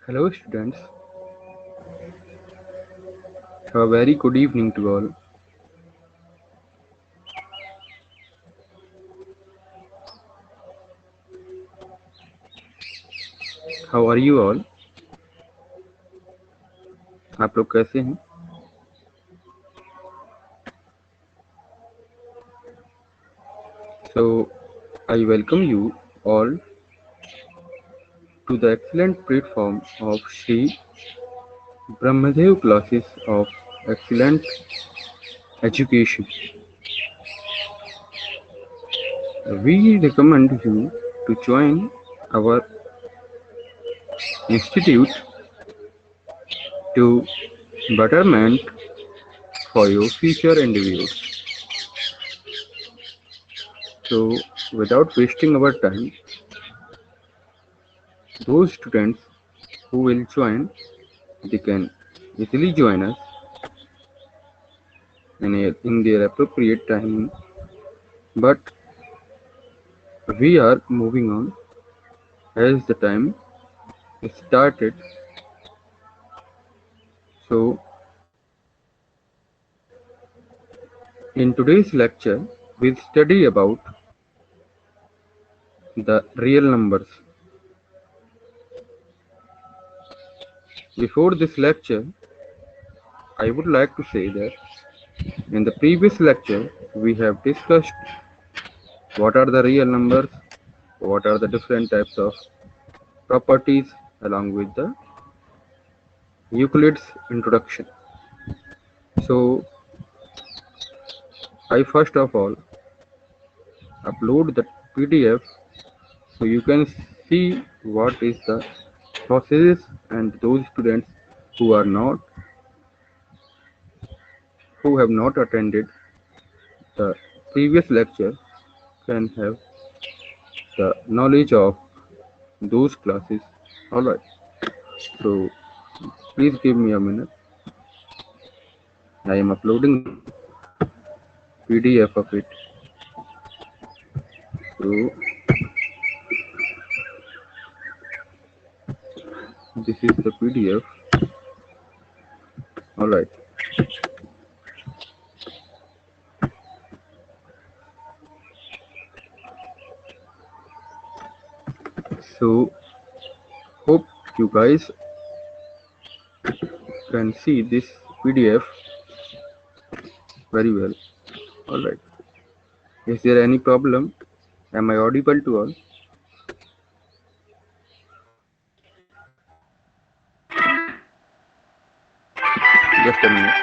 Hello, students. A very good evening to all. How are you all? आप लोग कैसे हैं? So, I welcome you all to the excellent platform of Sri Brahmadev classes of excellent education. We recommend you to join our institute to betterment for your future endeavors. So, without wasting our time, those students who will join, they can easily join us in their appropriate time. But we are moving on as the time started. So, in today's lecture, we'll study about the real numbers. Before this lecture, I would like to say that in the previous lecture, we have discussed what are the real numbers, what are the different types of properties, along with the Euclid's introduction. So, I first of all upload the PDF so you can see what is the process, and those students who are not who have not attended the previous lecture can have the knowledge of those classes. Alright, so please give me a minute. I am uploading the PDF of it. So this is the PDF. Alright, so hope you guys can see this PDF very well. Alright, is there any problem? Am I audible to all? Just a minute.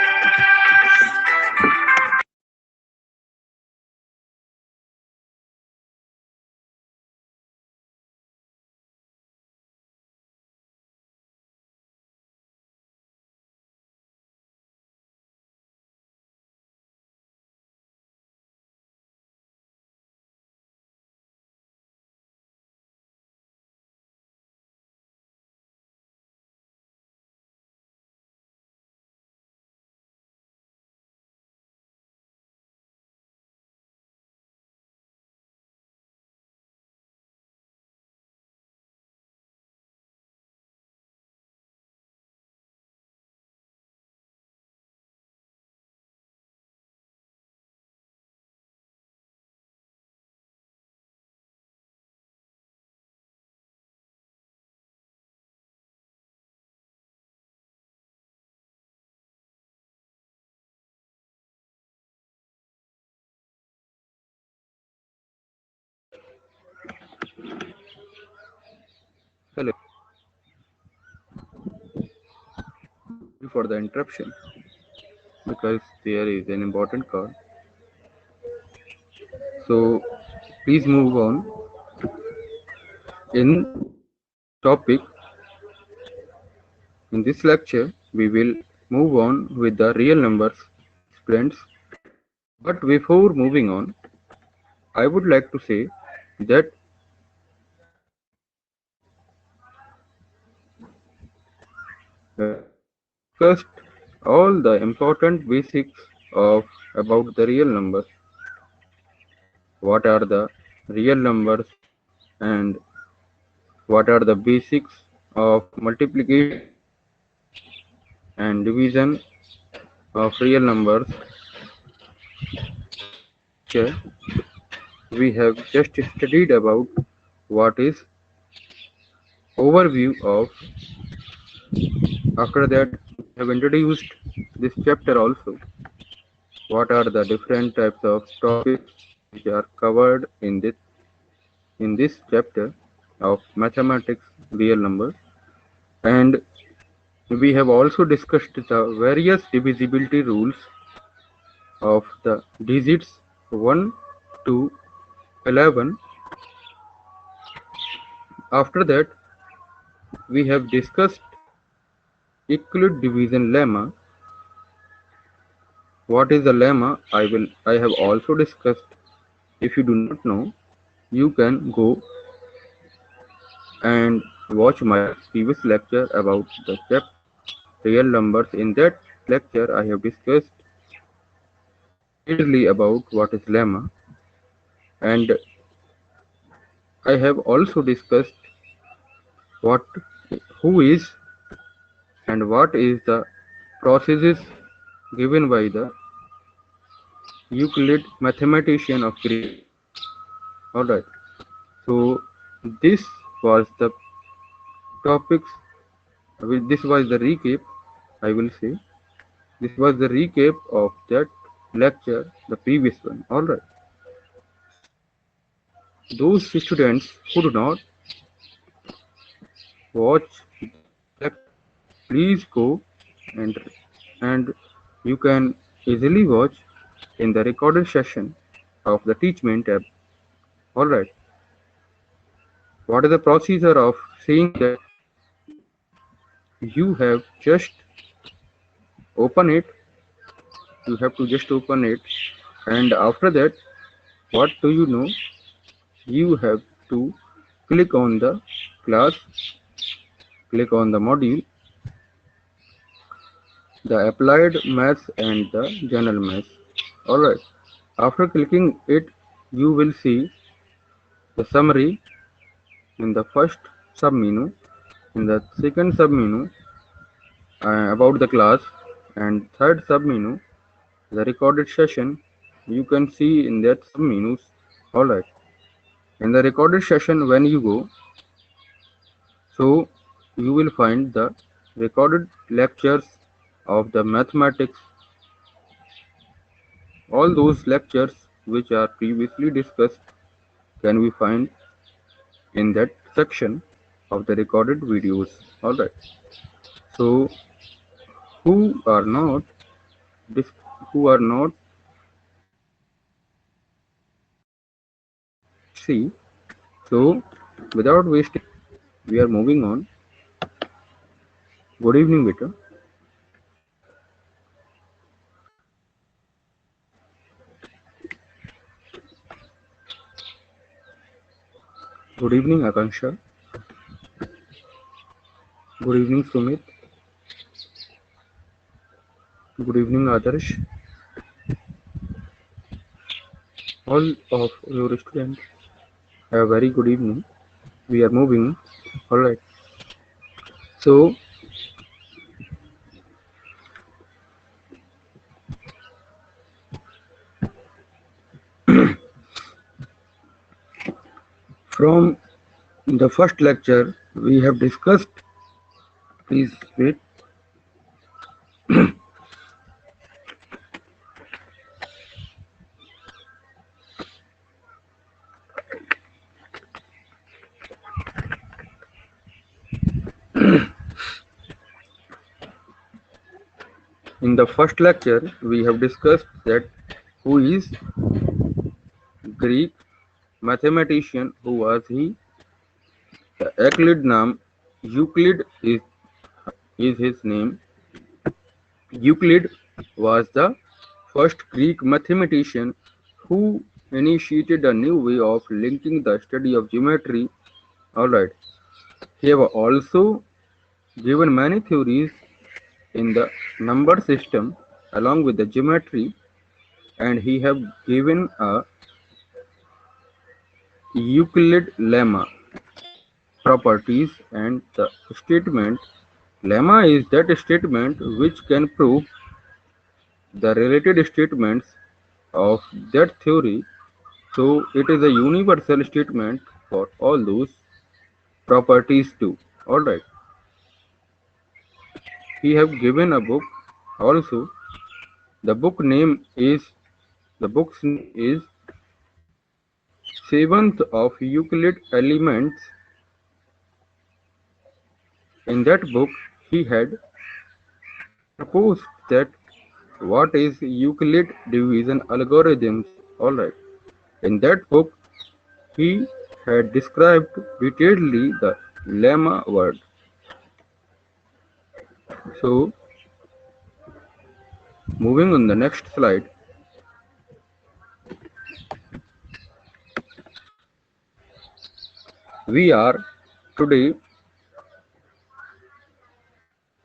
Hello. Sorry for the interruption because there is an important call. So please move on. In topic, in this lecture, we will move on with the real numbers, students. But before moving on, I would like to say that discussed all the important basics of about the real numbers. What are the real numbers and what are the basics of multiplication and division of real numbers. Lecture we have just studied about what is overview of. After that we have introduced this chapter also. What are the different types of topics which are covered in this chapter of mathematics real numbers, and we have also discussed the various divisibility rules of the digits 1 to 11. After that we have discussed Euclid division lemma. What is the lemma? I have also discussed. If you do not know, you can go and watch my previous lecture about the chapter real numbers. In that lecture, I have discussed detailedly about what is lemma, and I have also discussed what, who is, and what is the processes given by the Euclid mathematician of Greece. All right. So this was the topics. This was the recap. I will say this was the recap of that lecture, the previous one. All right. So those students who do not watch that lecture, please go and and you can easily watch in the recorded session of the Teachment tab. All right. What is the procedure of seeing that? You have just open it. You have to just open it, and after that, what do you know? You have to click on the class, click on the module, the applied maths and the general maths. Alright, after clicking it, you will see the summary in the first submenu, in the second submenu about the class, and third submenu, the recorded session. You can see in that submenus. Alright, in the recorded session, when you go, so you will find the recorded lectures of the mathematics, all those lectures which are previously discussed can be found in that section of the recorded videos. Alright. So who are not who are not see, so without wasting, we are moving on. Good evening, beta. Good evening, Akanksha. Good evening, Sumit. Good evening, Adarsh. All of your students have a very good evening. We are moving. Alright. So from the first lecture we have discussed, please wait. In the first lecture, we have discussed that who is Greek mathematician, who was he? The Euclid is his name. Euclid was the first Greek mathematician who initiated a new way of linking the study of geometry. Alright. He have also given many theories in the number system along with the geometry, and he have given a Euclid lemma. properties, and the statement lemma is that statement which can prove the related statements of that theory. So it is a universal statement for all those properties too. Alright. He have given a book also. The book's name is Seventh of Euclid Elements. In that book he had proposed that what is Euclid division algorithms. Alright. In that book he had described detailedly the lemma word. So moving on the next slide, we are today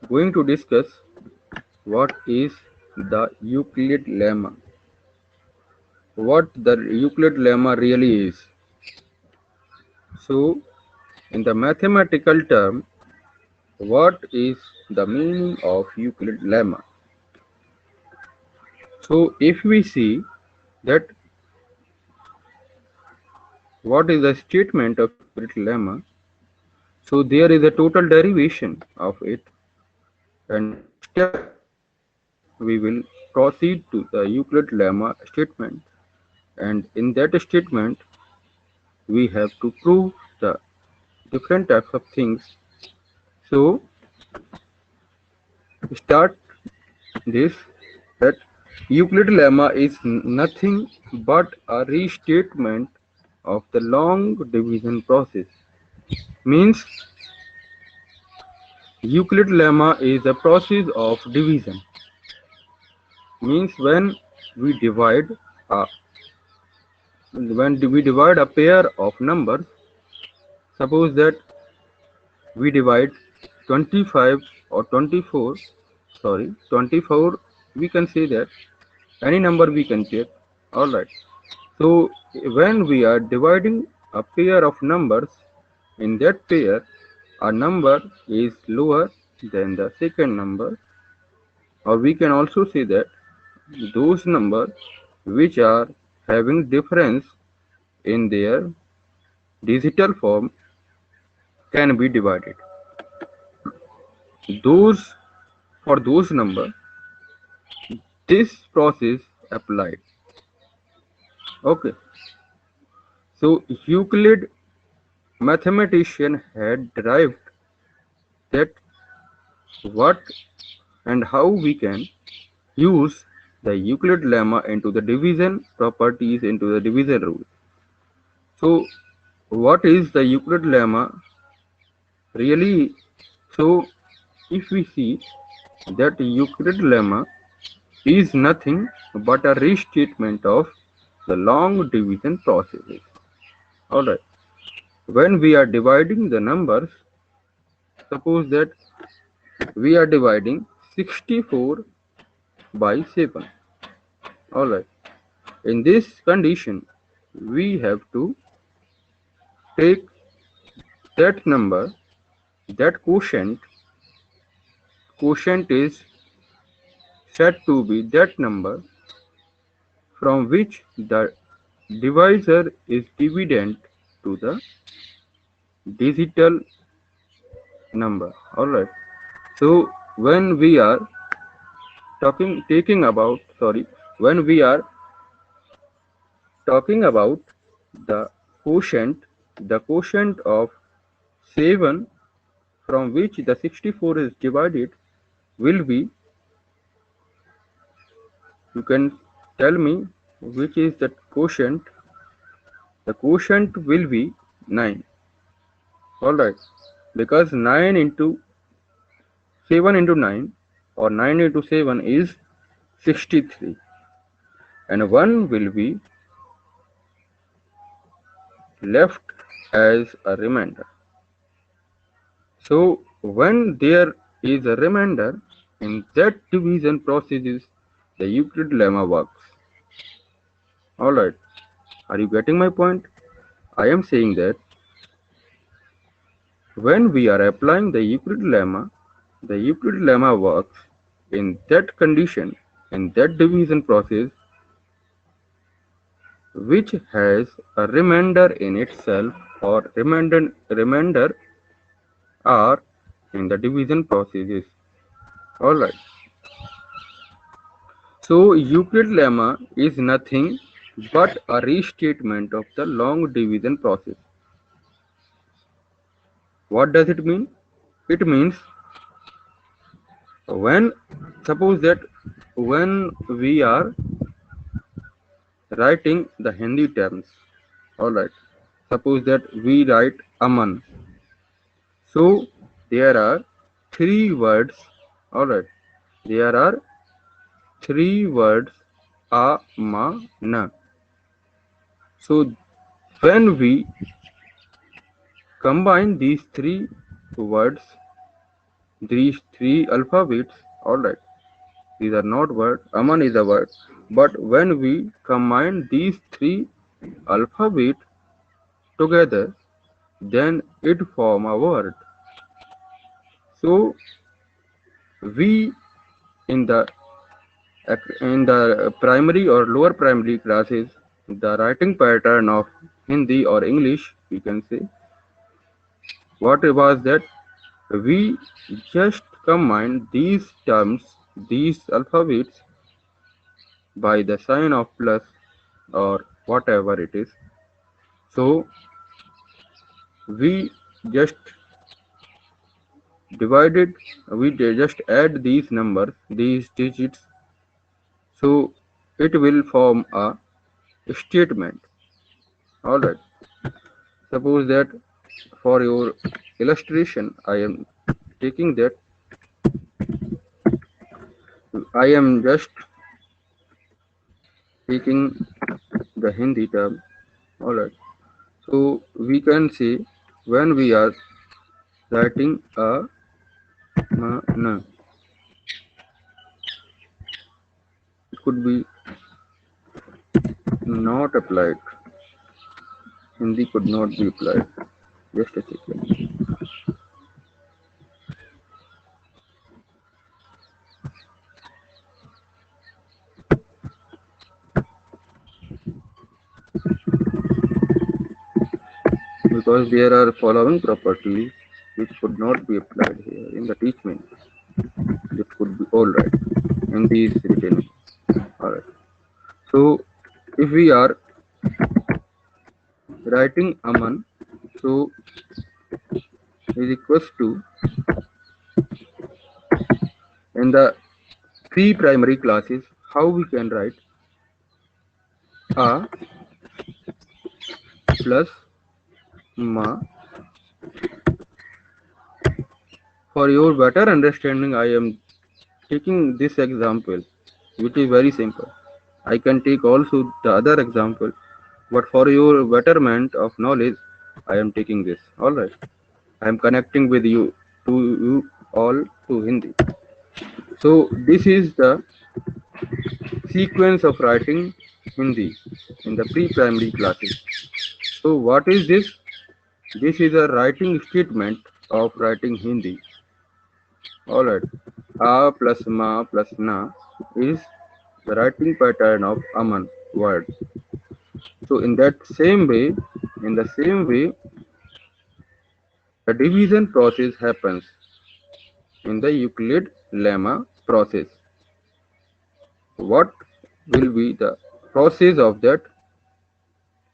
going to discuss what is the Euclid lemma. What the Euclid lemma really is. So in the mathematical term, what is the meaning of Euclid lemma? So if we see that what is the statement of Euclid lemma, so there is a total derivation of it, and step we will proceed to the Euclid lemma statement, and in that statement we have to prove the different types of things. So start this, that Euclid lemma is nothing but a restatement of the long division process. Means Euclid lemma is a process of division. Means we divide a we divide a pair of numbers, suppose that we divide 25 or 24, sorry 24, we can say that any number we can take. All right. So when we are dividing a pair of numbers, in that pair a number is lower than the second number, or we can also say that those numbers which are having difference in their digital form can be divided. Those for those numbers this process applied. Okay. So Euclid mathematician had derived that what and how we can use the Euclid lemma into the division properties, into the division rule. So what is the Euclid lemma really? So if we see that Euclid lemma is nothing but a restatement of the long division processes. Alright. When we are dividing the numbers, suppose that we are dividing 64 by 7. Alright. In this condition, we have to take that number, that quotient is said to be that number from which the divisor is dividend to the digital number. Alright. So when we are when we are talking about the quotient of 7 from which the 64 is divided will be, you can tell me which is the quotient. The quotient will be 9. Alright, because 9 into 7 into 9 or 9 into 7 is 63, and 1 will be left as a remainder. So when there is a remainder, in that division processes the Euclid lemma works. Alright, are you getting my point? I am saying that When we are applying the Euclid lemma works in that condition, in that division process, which has a remainder in itself or remainder are in the division processes. Alright. So Euclid lemma is nothing but a restatement of the long division process. What does it mean? It means when suppose that when we are writing the Hindi terms, alright. Suppose that we write Aman. So there are three words, alright. There are three words Amana. So when we combine these three words, these three alphabets, alright, these are not words, Aman is a word, but when we combine these three alphabets together, then it form a word. So we in the primary or lower primary classes, the writing pattern of Hindi or English, we can say, what was that we just combine these terms, these alphabets by the sign of plus or whatever it is. So we just divided, we just add these numbers, these digits, so it will form a statement. Alright. Suppose that for your illustration, I am taking that I am just taking the Hindi term. Alright. So we can say when we are writing a na, it could be not applied. Hindi could not be applied. Just a second. Because there are following properties which could not be applied here in the teachment. It could be alright. Hindi is written. Alright. So if we are writing Aman, so is equals to in the three primary classes, how we can write a plus ma. For your better understanding, I am taking this example, which is very simple. I can take also the other example, but for your betterment of knowledge, I am taking this. All right. I am connecting with you to you all to Hindi. So this is the sequence of writing Hindi in the pre-primary classes. So what is this? This is a writing statement of writing Hindi. Alright. A plus ma plus na is the writing pattern of Aman word. So in the same way, the division process happens in the Euclid lemma process. What will be the process of that?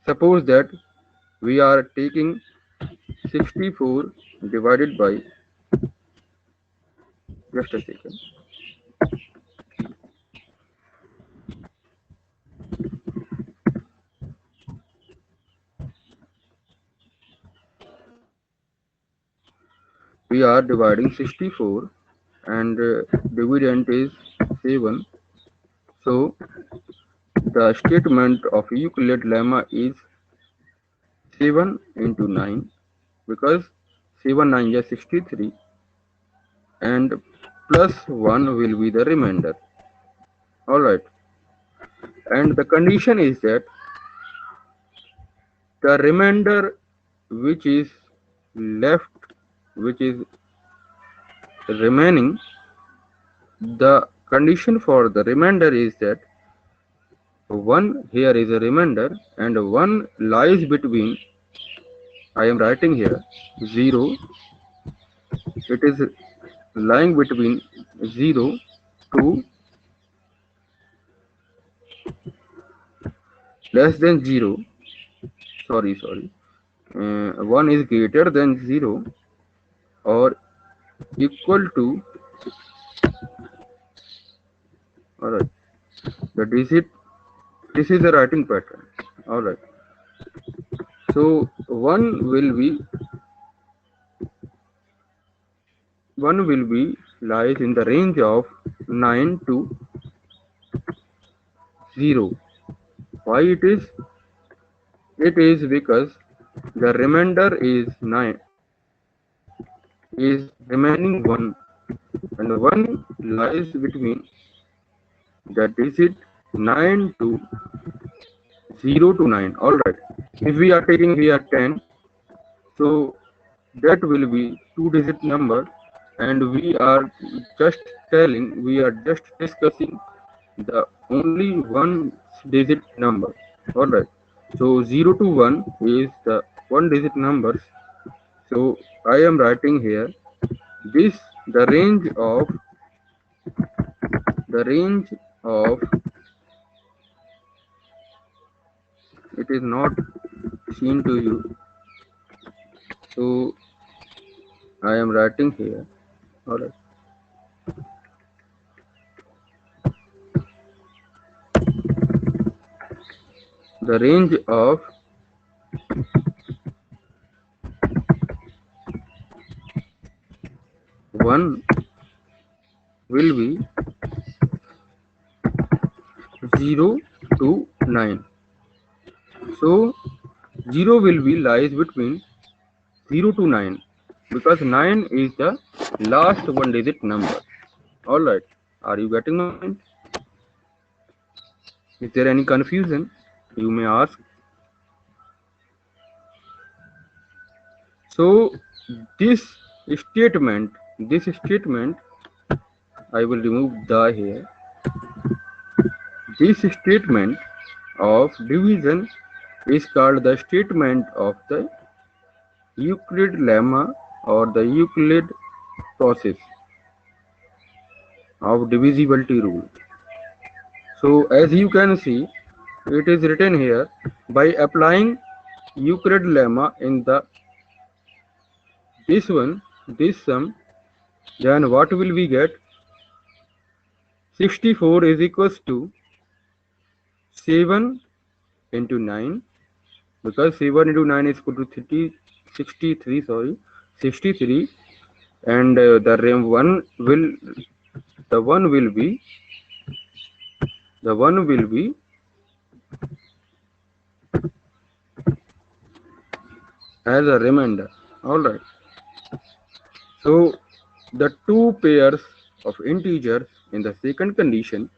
Suppose that we are taking 64 divided by, just a second. We are dividing 64 and dividend is 7. So the statement of Euclid lemma is 7 into 9 because 7 9 is 63 and plus 1 will be the remainder. Alright. And the condition is that the remainder which is left which is remaining, the condition for the remainder is that 1 here is a remainder and 1 lies between, I am writing here 0, it is lying between 0 to less than 0, sorry, 1 is greater than 0 or equal to, alright, the digit, this is the writing pattern, alright. So 1 will be lies in the range of 9 to 0. Why it is? It is because the remainder is 9, is remaining 1, and 1 lies between the digit 9 to 0 to 9. Alright. If we are taking here 10, so that will be 2-digit number, and we are just discussing the only 1-digit number. Alright. So 0 to 1 is the 1-digit numbers. So I am writing here this, the range of it is not seen to you, so I am writing here. Alright. The range of one will be 0 to 9. So 0 will be lies between 0 to 9 because 9 is the last 1-digit number. Alright. Are you getting my point? Is there any confusion? You may ask. So this statement, I will remove the here. This statement of division is called the statement of the Euclid lemma or the Euclid process of divisibility rule. So as you can see, it is written here, by applying Euclid lemma in the this sum, then what will we get? 64 is equals to 7 into 9, because 7 into 9 is equal to 63, and the one will be as a remainder. Alright. So the two pairs of integers in the second condition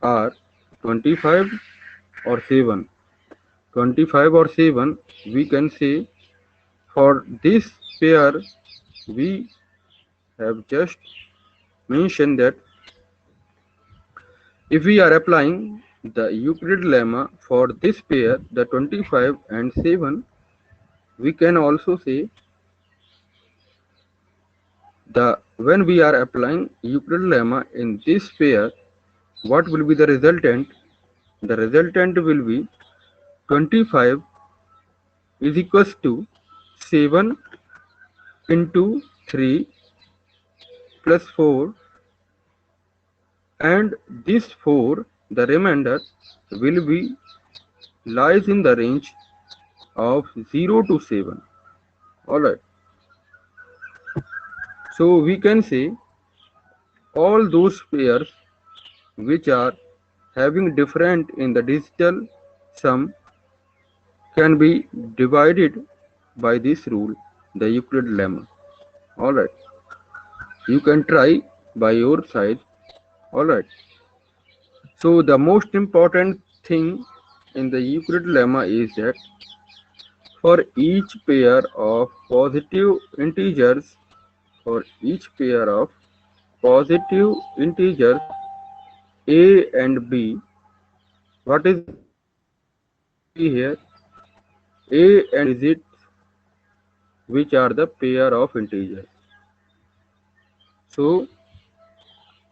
are 25 or 7. 25 or 7, we can say for this pair we have just mentioned that if we are applying the Euclid lemma for this pair, the 25 and 7, we can also say when we are applying Euclid lemma in this pair, what will be the resultant? The resultant will be 25 is equals to 7 into 3 plus 4, and this 4, the remainder, will be lies in the range of 0 to 7. Alright. So we can say all those pairs which are having different in the digital sum can be divided by this rule, the Euclid lemma. Alright. You can try by your side. Alright. So the most important thing in the Euclid lemma is that For each pair of positive integers, for each pair of positive integers a and b, what is b here? A and digits which are the pair of integers. So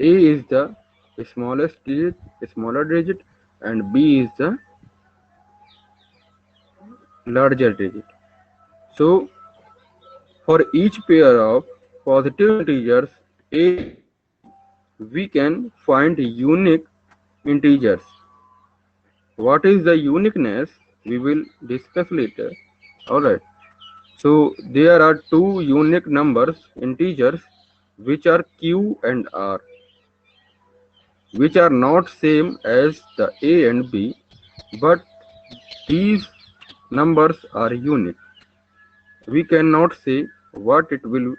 a is the smallest digit, smaller digit, and b is the larger digit. So for each pair of positive integers a, we can find unique integers. What is the uniqueness? We will discuss later. Alright. So there are two unique numbers, integers, which are q and r, which are not same as the a and b, but these numbers are unique. We cannot say what it will.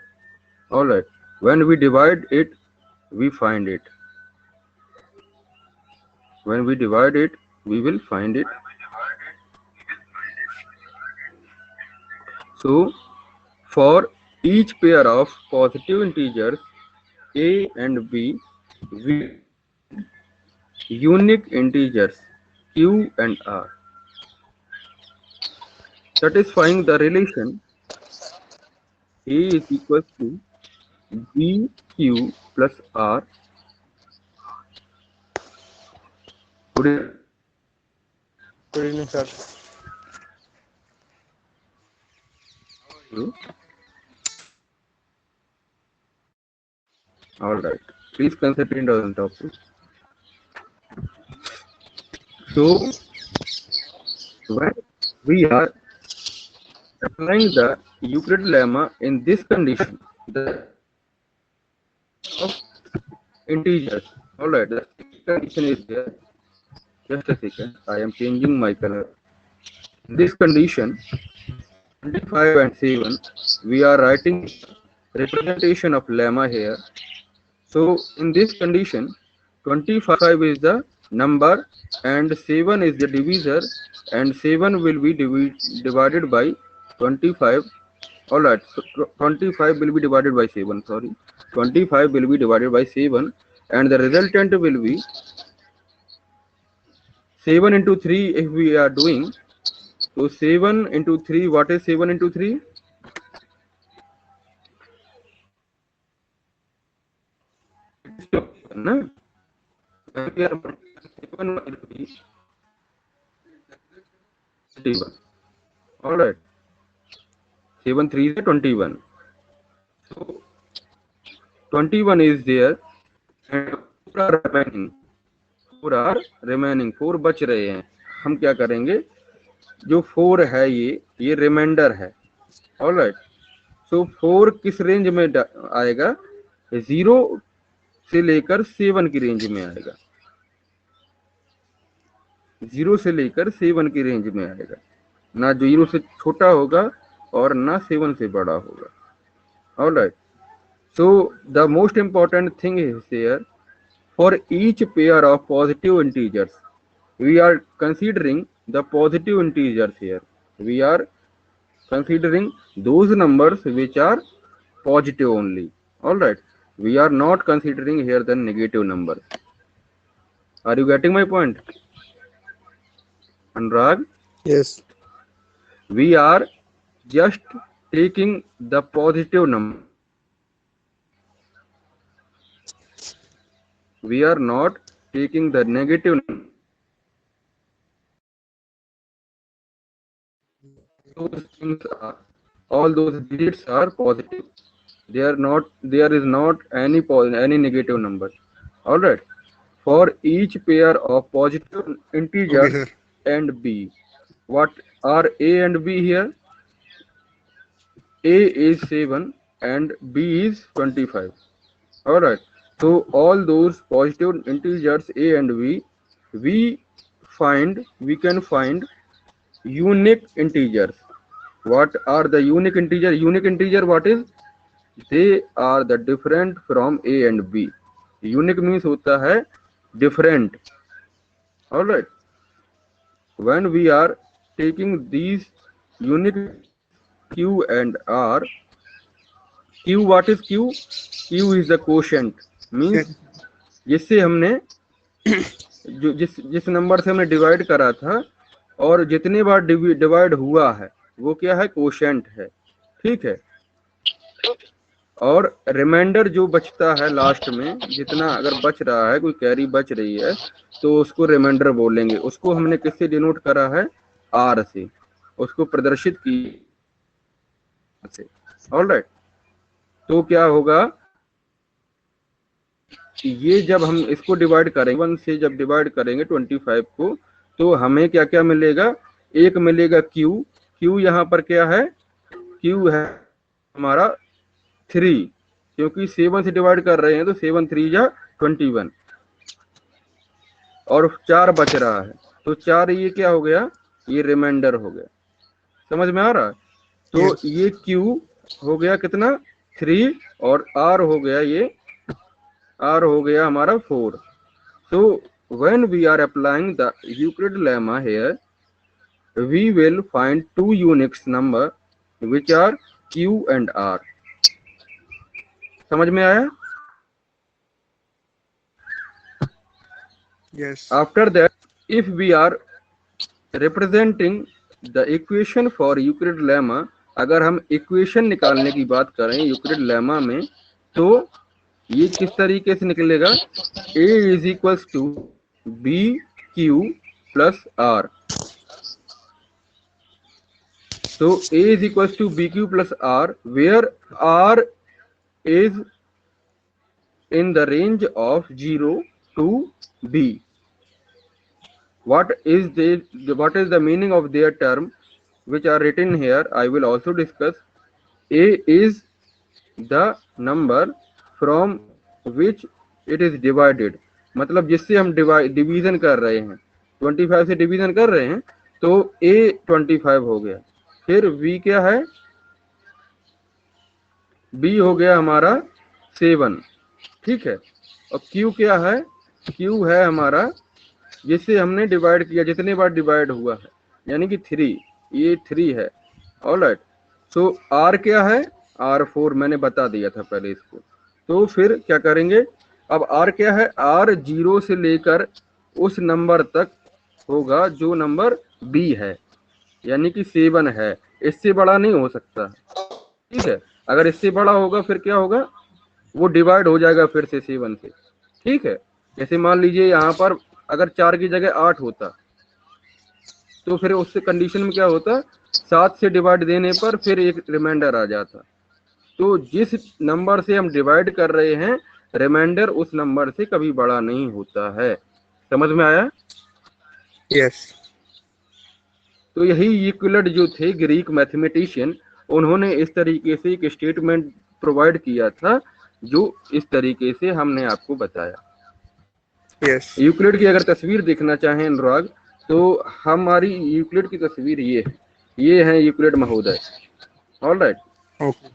Alright. When we divide it, we find it. When we divide it, we will find it. So for each pair of positive integers a and b, we unique integers q and r, satisfying the relation a is equal to bq plus r. Good evening, sir. evening. All right. Please concentrate on the topic. So when we are applying the Euclid lemma in this condition, the of integers. All right. The condition is there. Just a second. I am changing my color. In this condition, 25 and 7, we are writing representation of lemma here. So in this condition, 25 is the number and 7 is the divisor, and 7 will be divided by 25. Alright, so 25 will be divided by 7, sorry. 25 will be divided by 7, and the resultant will be 7 into 3 if we are doing. So 7 into 3, what is 7 into 3? No? When we are multiplying 7 by 3, 21. Alright. 7 3 is 21. So 21 is there and 4 are remaining. 4 are remaining. 4 बच रहे हैं. हम क्या करेंगे? जो 4 है ये reminder है. ऑलराइट. सो 4 किस रेंज में आएगा? 0 से लेकर 7 की रेंज में आएगा. 0 से लेकर 7 की रेंज में आएगा. ना 0 से छोटा होगा और ना 7 से बड़ा होगा. Alright. So the most important thing is here, for each pair of positive integers, we are considering the positive integers here. We are considering those numbers which are positive only. Alright. We are not considering here the negative numbers. Are you getting my point? Anurag? Yes. We are just taking the positive number. We are not taking the negative number. Those things are, all those digits are positive. They are not, there is not any negative number. All right. For each pair of positive integers Okay, sir. and b, what are a and b here? A is 7 and b is 25. All right. So all those positive integers a and b, we can find unique integers. What are the unique integer? Unique integer, what is? They are the different from a and b. Unique means होता है different. All right. When we are taking these unique Q and R. Q, what is Q? Q is the quotient, means जिससे हमने जो जिस number से हमने divide करा था और जितने बार डिवाइड हुआ है वो क्या है? कोशेंट है, ठीक है। और रिमाइंडर जो बचता है लास्ट में, जितना अगर बच रहा है, कोई कैरी बच रही है तो उसको रिमाइंडर बोलेंगे। उसको हमने किससे डिनोट करा है? आर से, उसको प्रदर्शित की से। ऑलराइट, तो क्या होगा? ये जब हम इसको डिवाइड करेंगे 1 से, जब डिवाइड करेंगे 25 को, तो हमें क्या क्या मिलेगा? एक मिलेगा Q। Q यहाँ पर क्या है? Q है हमारा 3, क्योंकि 7 से डिवाइड कर रहे हैं तो 7 3 जा 21, और 4 बच रहा है तो 4 ये क्या हो गया? ये रिमाइंडर हो गया। समझ में आ रहा है? तो ये Q हो गया कितना? 3, और R हो गया, ये R हो गया हमारा 4। So when we are applying the Euclid lemma here, we will find two unique number which are Q and R. समझ में आया? Yes. After that, if we are representing the equation for Euclid lemma, अगर हम equation निकालने की बात करें Euclid lemma में, तो ये किस तरीके से निकलेगा? A is equals to b q plus r. So A is equals to BQ plus R, where R is in the range of 0 to B. What is the meaning of their term which are written here? I will also discuss. A is the number from which it is divided. मतलब जिससे हम division कर रहे हैं, 25 से division कर रहे हैं, तो A 25 हो गया। फिर V क्या है? B हो गया हमारा 7, ठीक है। और Q क्या है? Q है हमारा जिससे हमने डिवाइड किया, जितने बार डिवाइड हुआ है, यानी कि 3, ये 3 है। ऑलराइट, सो R क्या है? R4 मैंने बता दिया था पहले इसको। तो फिर क्या करेंगे? अब R क्या है? R 0 से लेकर उस नंबर तक होगा जो नंबर B है, यानी कि 7 है। इससे बड़ा नहीं हो सकता, ठीक है। अगर इससे बड़ा होगा फिर क्या होगा? वो डिवाइड हो जाएगा फिर से 7 से, ठीक है। जैसे मान लीजिए यहाँ पर अगर 4 की जगह 8 होता, तो फिर उससे कंडीशन में क्या होता? 7 से डिवाइड देने पर फिर एक रिमाइंडर आ जाता। तो जिस नंबर से हम डिवाइड कर रहे हैं, रिमाइंडर उस नंबर से कभी बड़ा नहीं होता है। समझ में आया? Yes. तो यही यूक्लिड जो थे ग्रीक मैथमेटिशियन, उन्होंने इस तरीके से एक स्टेटमेंट प्रोवाइड किया था जो इस तरीके से हमने आपको बताया। Yes. यूक्लिड की अगर तस्वीर देखना चाहें अनुराग, तो हमारी यूक्लिड की तस्वीर ये है यूक्लिड महोदय। Alright, Okay.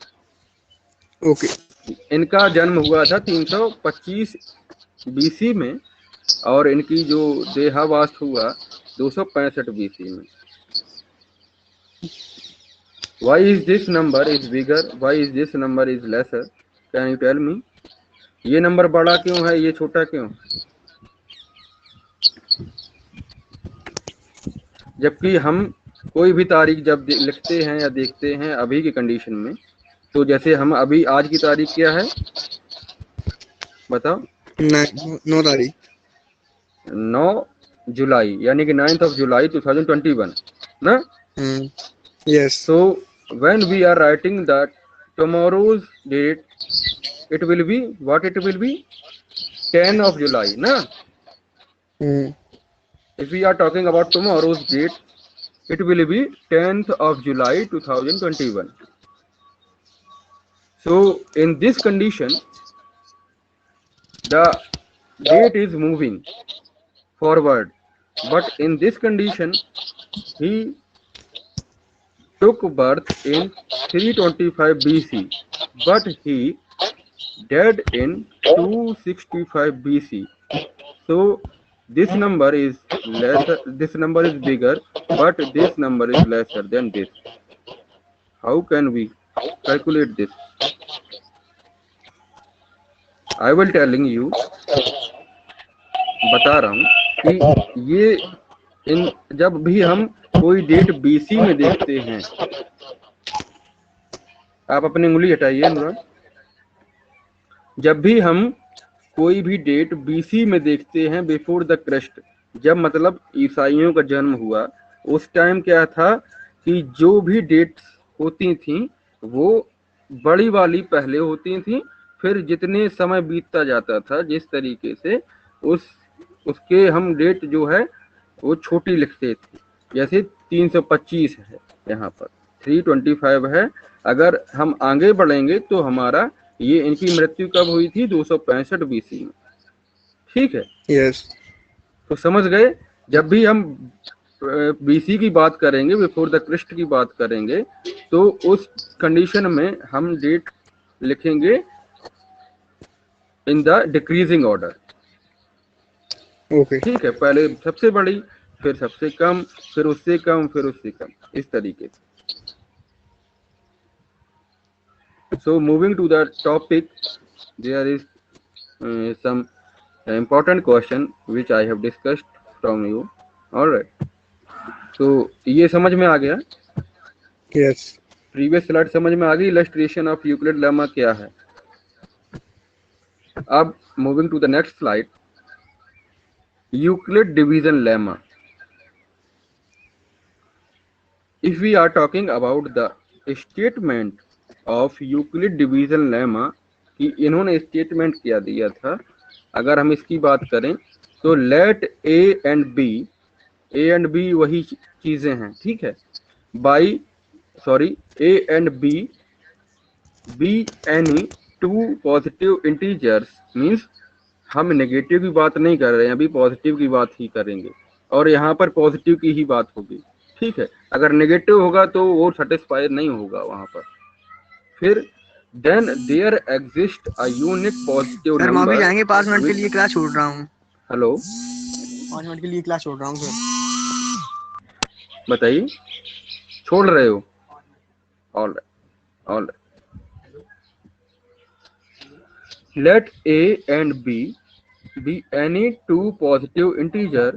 Okay. इनका जन्म हुआ था 325 BC में, और इनकी जो देहावास हुआ 265 BC में। Why is this number is bigger? Why is this number is lesser? Can you tell me? ये नंबर बड़ा क्यों है, ये छोटा क्यों? जबकि हम कोई भी तारीख जब लिखते हैं या देखते हैं अभी की कंडीशन में, तो जैसे हम अभी आज की तारीख क्या है बताओ? 9 तारीख, 9 जुलाई, यानी कि 9th of July 2021 ना? Yes. So when we are writing that tomorrow's date, it will be what? It will be 10 of July na? If we are talking about tomorrow's date, it will be 10th of July 2021. So in this condition, the date is moving forward, but in this condition he took birth in 325 BC, but he died in 265 BC. So this number is lesser, this number is bigger, but this number is lesser than this. How can we calculate this? I will telling you, बता रहा हूँ कि ये इन जब भी हम कोई date BC में देखते हैं, आप अपनी उंगली हटाइए अनुराग, जब भी हम कोई भी डेट बीसी में देखते हैं, बिफोर द क्राइस्ट, जब मतलब ईसाइयों का जन्म हुआ, उस टाइम क्या था कि जो भी डेट्स होती थी वो बड़ी वाली पहले होती थी, फिर जितने समय बीतता जाता था जिस तरीके से उसके हम डेट जो है वो छोटी लिखते थे। जैसे 325 है, यहाँ पर 325 है। अगर हम आगे बढ़ेंगे तो हमारा ये इनकी मृत्यु कब हुई थी? 265 बीसी में। ठीक है, Yes. तो समझ गए। जब भी हम बीसी की बात करेंगे, बिफोर द क्राइस्ट की बात करेंगे, तो उस कंडीशन में हम डेट लिखेंगे in the decreasing order. Okay. ठीक है, पहले सबसे बड़ी, फिर सबसे कम, फिर उससे कम, फिर उससे कम, इस तरीके से। So moving to the topic, there is some important question which I have discussed from you. All right. तो ये समझ में आ गया? Yes. प्रीवियस स्लाइड समझ में आ गई? इलस्ट्रेशन ऑफ यूक्लिड लेमा क्या है? अब moving to the next slide, Euclid division lemma. If we are talking about the statement of Euclid division lemma, कि इन्होंने स्टेटमेंट क्या दिया था, अगर हम इसकी बात करें तो लेट ए एंड बी वही चीजें हैं, ठीक है, ए and be any two positive integers, means हम नेगेटिव की बात नहीं कर रहे हैं, अभी पॉजिटिव की बात ही करेंगे, और यहाँ पर पॉजिटिव की ही बात होगी। ठीक है, अगर नेगेटिव होगा तो वो सेटिस्फाई नहीं होगा वहां पर। फिर then there exist a unique positive सर मैं नंबर। अभी जाएंगे 5 मिनट के लिए, क्लास छोड़ रहा हूँ। हेलो, 5 मिनट के लिए क्लास छोड़ रहा हूँ सर। बताइए, छोड़ रहे हो? All right, all right. Let a and b be any two positive integer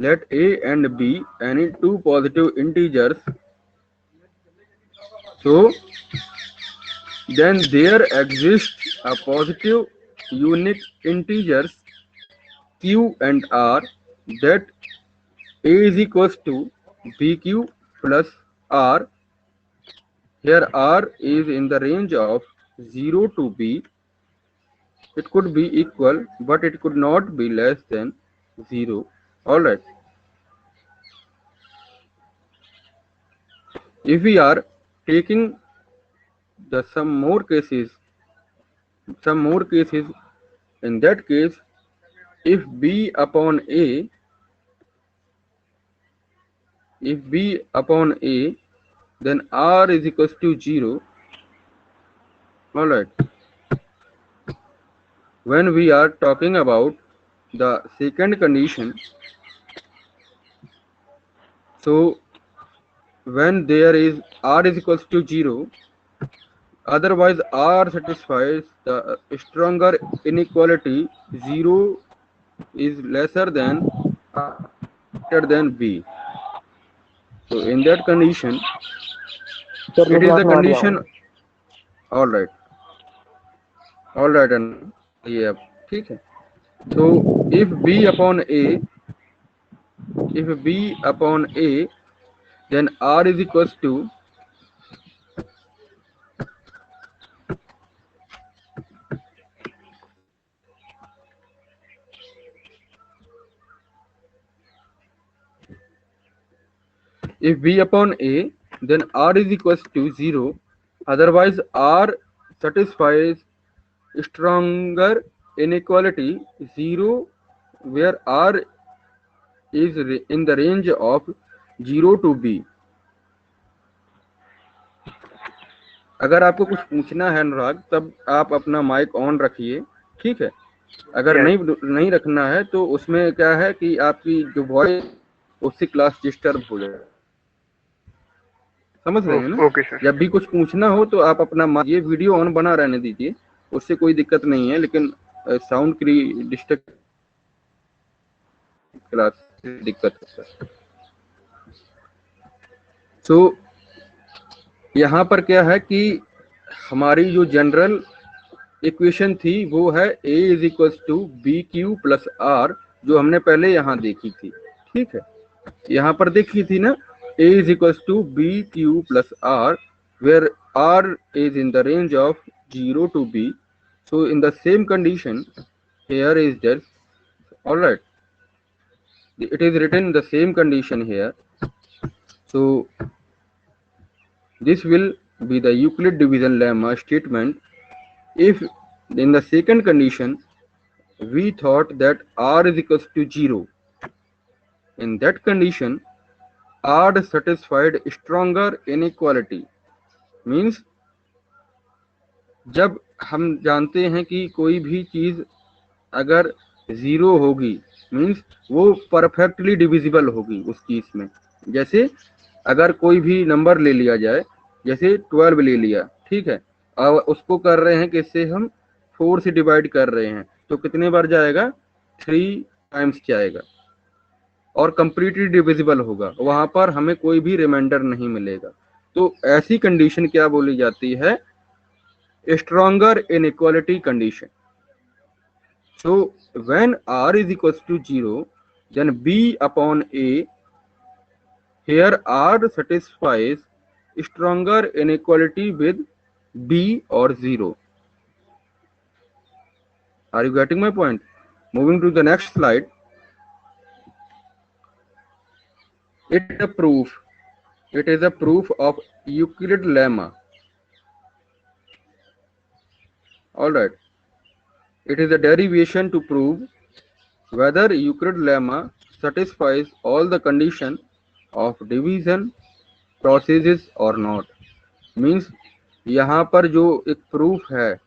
let a and b any two positive integers, so then there exists a positive unique integers q and r, that a is equals to bq plus r. Here r is in the range of 0 to b. It could be equal, but it could not be less than 0. All right. If we are taking the some more cases, in that case, if b upon a, then r is equals to 0. All right. When we are talking about the second condition, so when there is r is equals to 0, otherwise r satisfies the stronger inequality 0 is lesser than greater than b. So in that condition, it is the condition. All right, and ये अब ठीक है। So if b upon a, then r is equals to if b upon a, then r is equals to 0. Otherwise, r satisfies stronger inequality 0, where r is in the range of 0 to b. अगर आपको कुछ पूछना है अनुराग, तब आप अपना mic on रखिए, ठीक है। अगर Yes. नहीं रखना है तो उसमें क्या है कि आपकी जो वॉइस उससे क्लास डिस्टर्ब हो जाए। समझ रहे हैं ना? Okay sir. जब भी कुछ पूछना हो तो आप अपना ये वीडियो ऑन बना रहने दीजिए, उससे कोई दिक्कत नहीं है, लेकिन साउंड की डिस्टर्ब क्लास से दिक्कत होता है। तो यहाँ पर क्या है कि हमारी जो जनरल इक्वेशन थी वो है a is equal to b q plus r, जो हमने पहले यहाँ देखी थी। ठीक है, यहाँ पर देखी थी ना, a is equal to b q plus r, where r is in the range of 0 to b. So in the same condition here is that, all right, it is written in the same condition here. So this will be the Euclid division lemma statement if in the second condition we thought that r is equals to 0. In that condition r satisfied stronger inequality, means जब हम जानते हैं कि कोई भी चीज अगर 0 होगी मीन्स वो परफेक्टली डिविजिबल होगी उस चीज में। जैसे अगर कोई भी नंबर ले लिया जाए, जैसे 12 ले लिया, ठीक है, और उसको कर रहे हैं कि इससे हम 4 से डिवाइड कर रहे हैं, तो कितने बार जाएगा? 3 टाइम्स जाएगा और कंप्लीटली डिविजिबल होगा, वहां पर हमें कोई भी रिमाइंडर नहीं मिलेगा। तो ऐसी कंडीशन क्या बोली जाती है? Stronger inequality condition. So when r is equals to 0, then b upon a, here r satisfies stronger inequality with b or 0. Are you getting my point? Moving to the next slide. It is a proof of Euclid lemma. All right. It is a derivation to prove whether Euclid lemma satisfies all the condition of division processes or not. Means यहाँ पर जो एक proof है,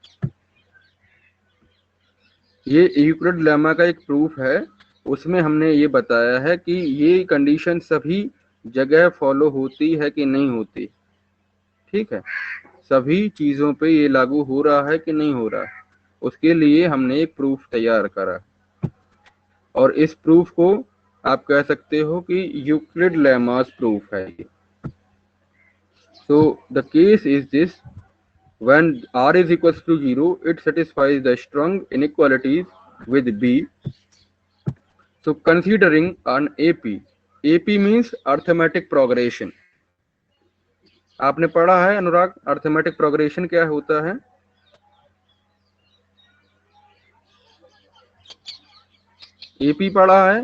ये Euclid lemma का एक proof है, उसमें हमने ये बताया है कि ये कंडीशन सभी जगह फॉलो होती है कि नहीं होती। ठीक है, सभी चीजों पे ये लागू हो रहा है कि नहीं हो रहा है, उसके लिए हमने एक प्रूफ तैयार करा, और इस प्रूफ को आप कह सकते हो कि यूक्लिड लेमास प्रूफ है ये। So the case is this, when r is equals to 0, it satisfies the strong inequalities with b. So considering an AP means arithmetic progression. आपने पढ़ा है अनुराग अर्थमेटिक प्रोग्रेशन क्या होता है? AP पढ़ा है?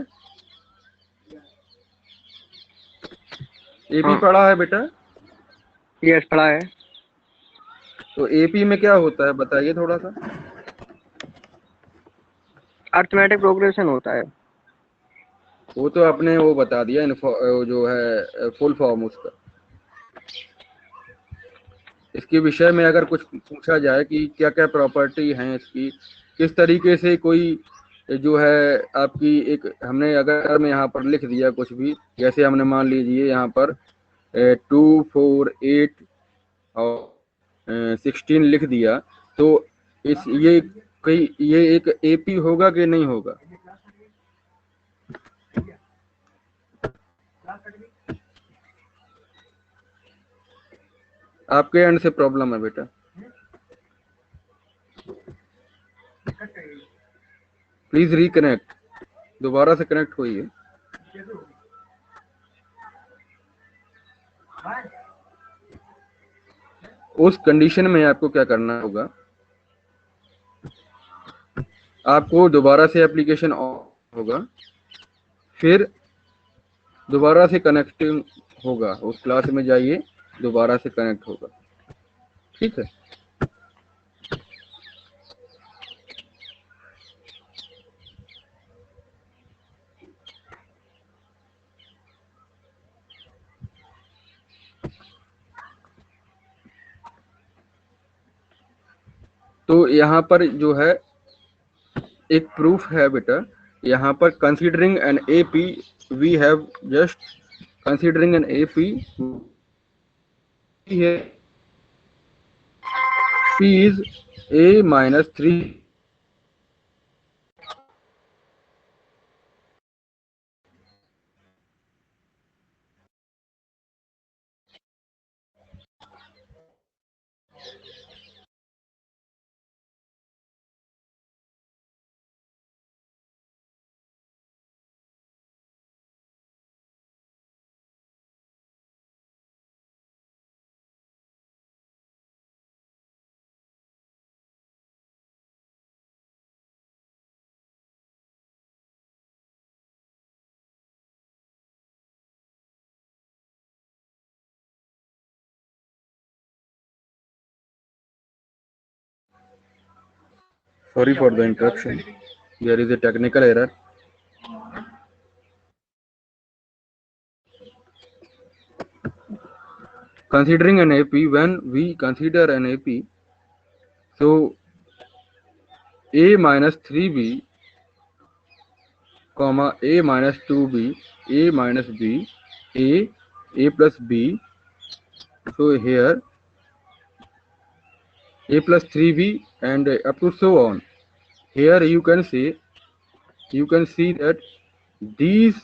AP हाँ। पढ़ा है बेटा? यस, पढ़ा है। तो AP में क्या होता है बताइए थोड़ा सा। अर्थमेटिक प्रोग्रेशन होता है। वो तो आपने वो बता दिया, जो है फुल फॉर्म उसका। इसके विषय में अगर कुछ पूछा जाए कि क्या क्या प्रॉपर्टी हैं इसकी, किस तरीके से कोई जो है आपकी एक, हमने अगर में यहाँ पर लिख दिया कुछ भी, जैसे हमने मान लीजिए यहाँ पर 2 4 8 और 16 लिख दिया, तो इस ये एक AP होगा कि नहीं होगा? आपके एंड से प्रॉब्लम है बेटा, प्लीज रिकनेक्ट, दोबारा से कनेक्ट होइए। उस कंडीशन में आपको क्या करना होगा, आपको दोबारा से एप्लीकेशन ऑन होगा, फिर दोबारा से कनेक्टिंग होगा, उस क्लास में जाइए, दोबारा से कनेक्ट होगा। ठीक है, तो यहाँ पर जो है एक प्रूफ है बेटा, यहाँ पर considering an AP we have just considering an AP है P is A minus 3 sorry for the interruption, there is a technical error. Considering an AP, when we consider an AP, so A minus 3B comma A minus 2B, A minus B, A plus B. So here A plus 3B and up to so on. Here you can see that these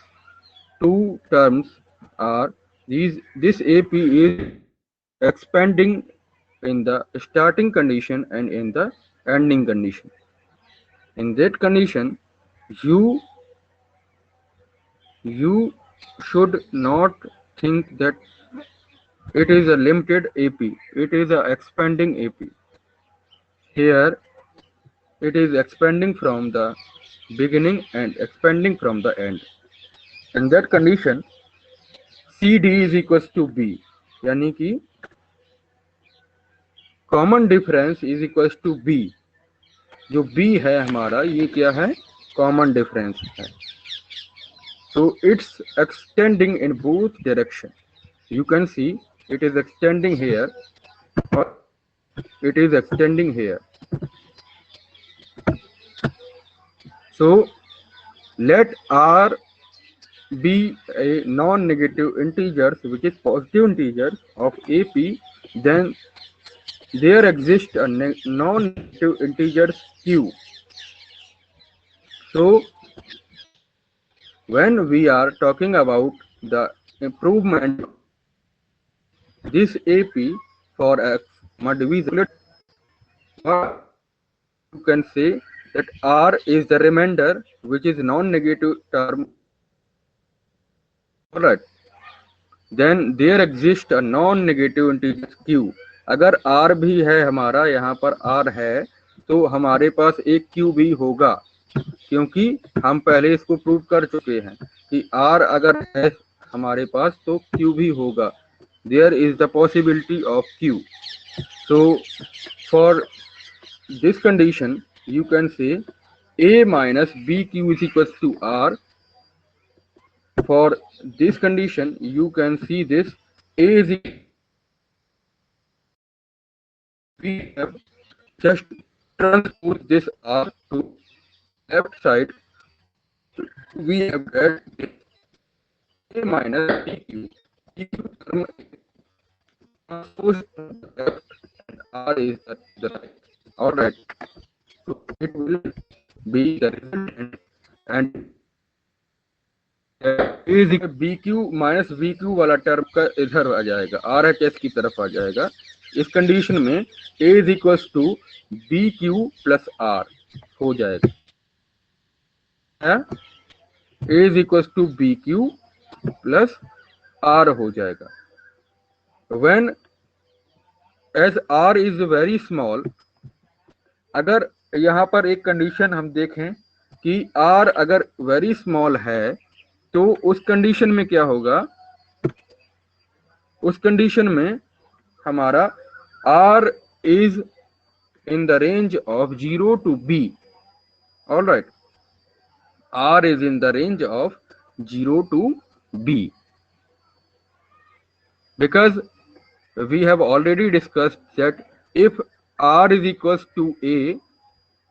two terms are this AP is expanding in the starting condition and in the ending condition. In that condition, you should not think that it is a limited AP. It is a expanding AP. Here it is expanding from the beginning and expanding from the end. In that condition, CD is equals to B. यानी कि common difference is equals to B. जो B है हमारा, ये क्या है? Common difference है. So it's extending in both direction. You can see it is extending here or it is extending here. So let R be a non-negative integers which is positive integers of AP, then there exists a non-negative integers Q. So when we are talking about the improvement this AP for X must be you can say that R is the remainder which is non-negative term. Alright, then there exists a non-negative integer Q. अगर R भी है हमारा, यहाँ पर R है, तो हमारे पास एक Q भी होगा, क्योंकि हम पहले इसको प्रूव कर चुके हैं कि R अगर है हमारे पास तो Q भी होगा. There is the possibility of Q. So for this condition you can say A minus BQ is equals to R. For this condition you can see this A is we have just transpose this R to left side. We have got A minus BQ. Term transpose to the left and R is the right. Alright, so it will be the resultant and BQ minus VQ वाला term का इधर आ जाएगा, RHS की तरफ आ जाएगा. इस condition में A is equals to BQ plus R हो जाएगा. A is equals to BQ plus R हो जाएगा. When as R is very small, अगर यहाँ पर एक कंडीशन हम देखें कि R अगर वेरी स्मॉल है, तो उस कंडीशन में क्या होगा? उस कंडीशन में हमारा R is in the range of 0 to B. All right, R is in the range of 0 to B, because we have already discussed that if R is equals to A,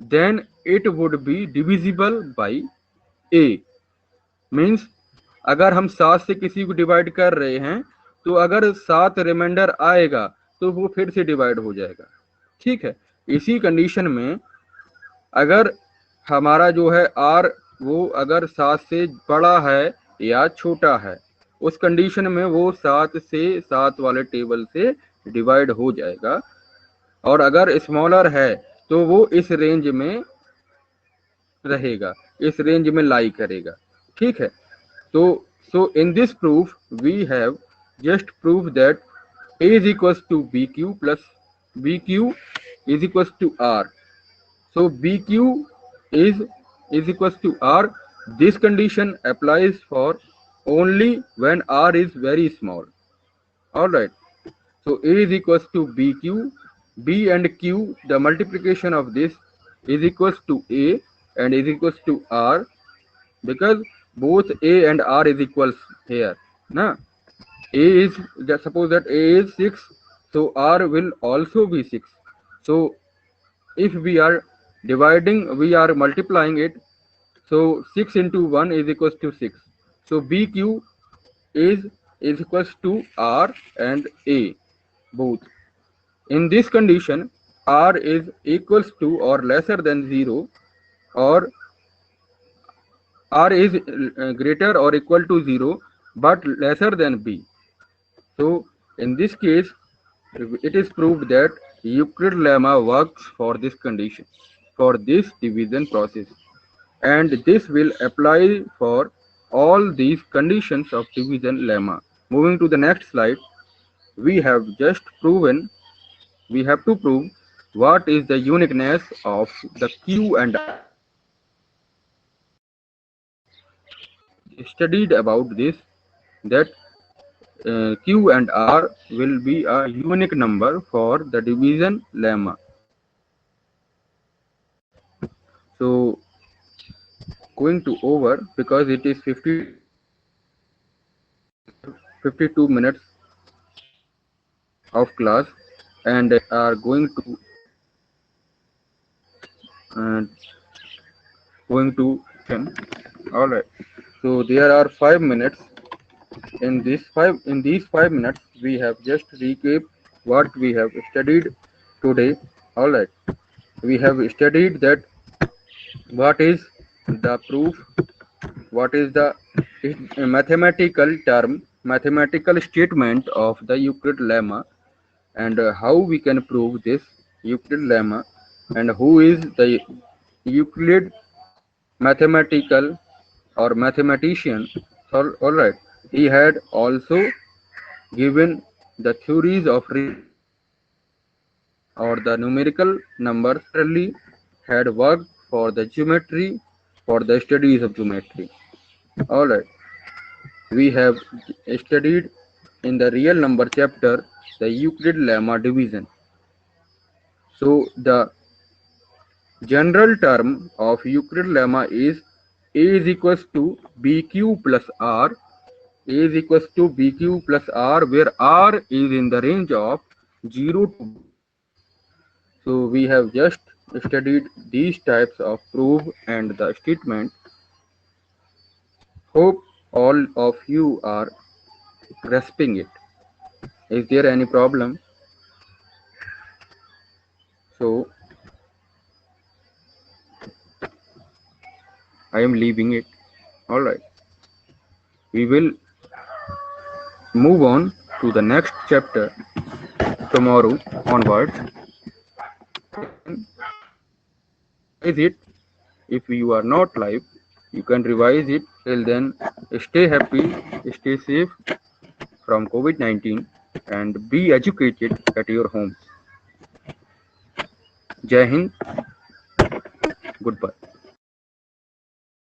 then it would be divisible by a. Means अगर हम 7 से किसी को divide कर रहे हैं तो अगर 7 रिमाइंडर आएगा तो वो फिर से डिवाइड हो जाएगा। ठीक है, इसी कंडीशन में अगर हमारा जो है r वो अगर 7 से बड़ा है या छोटा है, उस कंडीशन में वो 7 से 7 वाले टेबल से डिवाइड हो जाएगा, और अगर स्मॉलर है तो वो इस रेंज में रहेगा, इस रेंज में लाई करेगा। ठीक है, तो so in this proof we have just proved that a is equals to bq plus bq is equals to r. So bq is equals to r. This condition applies for only when r is very small. All right, so a is equals to bq, b and q, the multiplication of this is equals to a and is equals to r, because both a and r is equals here. Na, a is, suppose that a is 6, so r will also be 6. So if we are dividing, we are multiplying it, so 6 into 1 is equals to 6. So bq is equals to r and a both. In this condition, r is equals to or lesser than 0, or r is greater or equal to 0 but lesser than b. So in this case, it is proved that Euclid lemma works for this condition, for this division process, and this will apply for all these conditions of division lemma. Moving to the next slide, we have just proven, we have to prove what is the uniqueness of the Q and R. Studied about this, that Q and R will be a unique number for the division lemma. So going to over, because it is 52 minutes of class, and are going to all right, so there are 5 minutes. In these 5 minutes we have just recap what we have studied today. All right, we have studied that what is the proof, what is the mathematical term, mathematical statement of the Euclid lemma, and how we can prove this Euclid lemma, and who is the Euclid mathematical or mathematician. All right, he had also given the theories of or the numerical numbers, really had worked for the geometry, for the studies of geometry. All right, we have studied in the real number chapter the Euclid lemma division. So the general term of Euclid lemma is a is equals to bq plus r. A is equals to bq plus r, where r is in the range of 0 to. So we have just studied these types of proof and the statement. Hope all of you are grasping it. Is there any problem? So I am leaving it. All right, we will move on to the next chapter tomorrow onwards. Is it, if you are not live, you can revise it. Till then, stay happy, stay safe from COVID-19, and be educated at your home. Jai Hind. Goodbye.